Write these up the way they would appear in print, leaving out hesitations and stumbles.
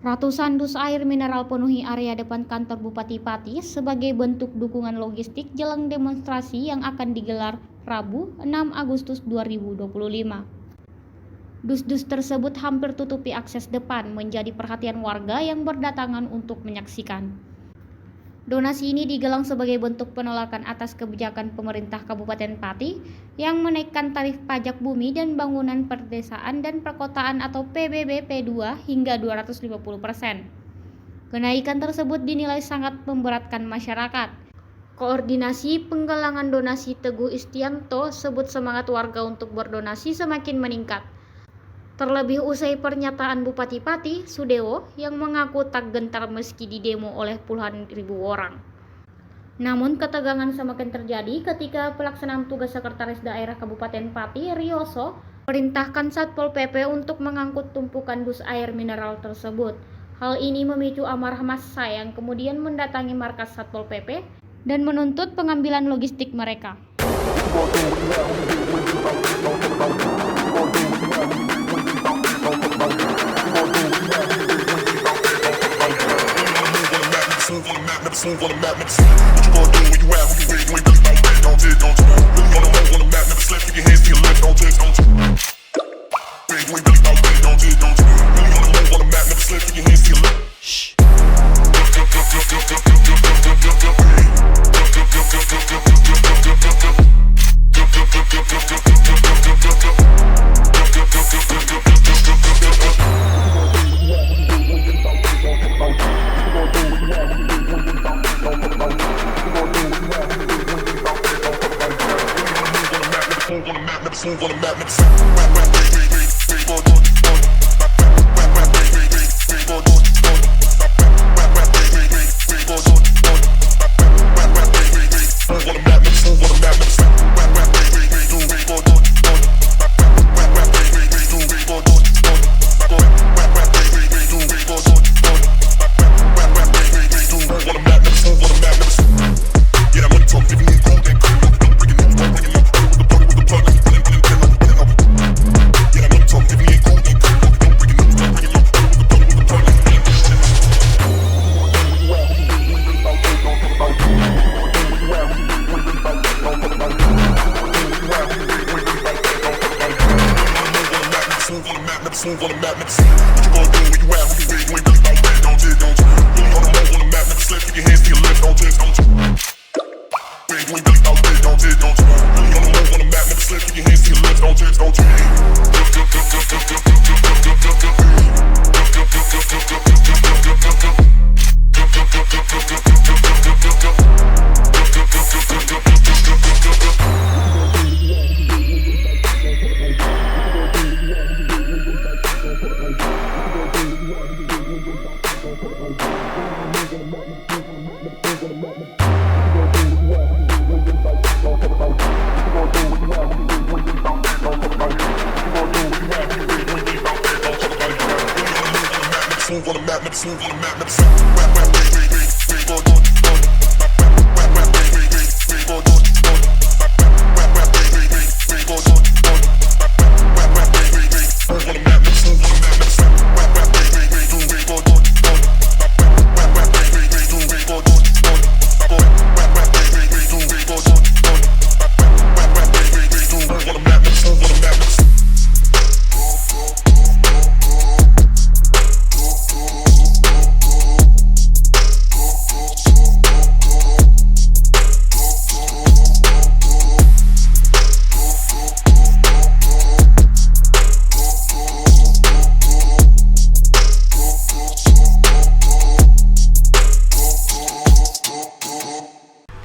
Ratusan dus air mineral penuhi area depan kantor Bupati Pati sebagai bentuk dukungan logistik jelang demonstrasi yang akan digelar Rabu 6 Agustus 2025. Dus-dus tersebut hampir tutupi akses depan, menjadi perhatian warga yang berdatangan untuk menyaksikan. Donasi ini digelang sebagai bentuk penolakan atas kebijakan pemerintah Kabupaten Pati yang menaikkan tarif pajak bumi dan bangunan perdesaan dan perkotaan atau PBB P2 hingga 250%. Kenaikan tersebut dinilai sangat memberatkan masyarakat. Koordinasi penggalangan donasi Teguh Istianto sebut semangat warga untuk berdonasi semakin meningkat. Terlebih usai pernyataan Bupati Pati, Sudewo, yang mengaku tak gentar meski didemo oleh puluhan ribu orang. Namun ketegangan semakin terjadi ketika pelaksanaan tugas Sekretaris Daerah Kabupaten Pati, Rioso, perintahkan Satpol PP untuk mengangkut tumpukan dus air mineral tersebut. Hal ini memicu amarah massa yang kemudian mendatangi markas Satpol PP dan menuntut pengambilan logistik mereka.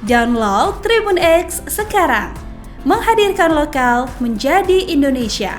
Download Tribun X sekarang, menghadirkan lokal menjadi Indonesia.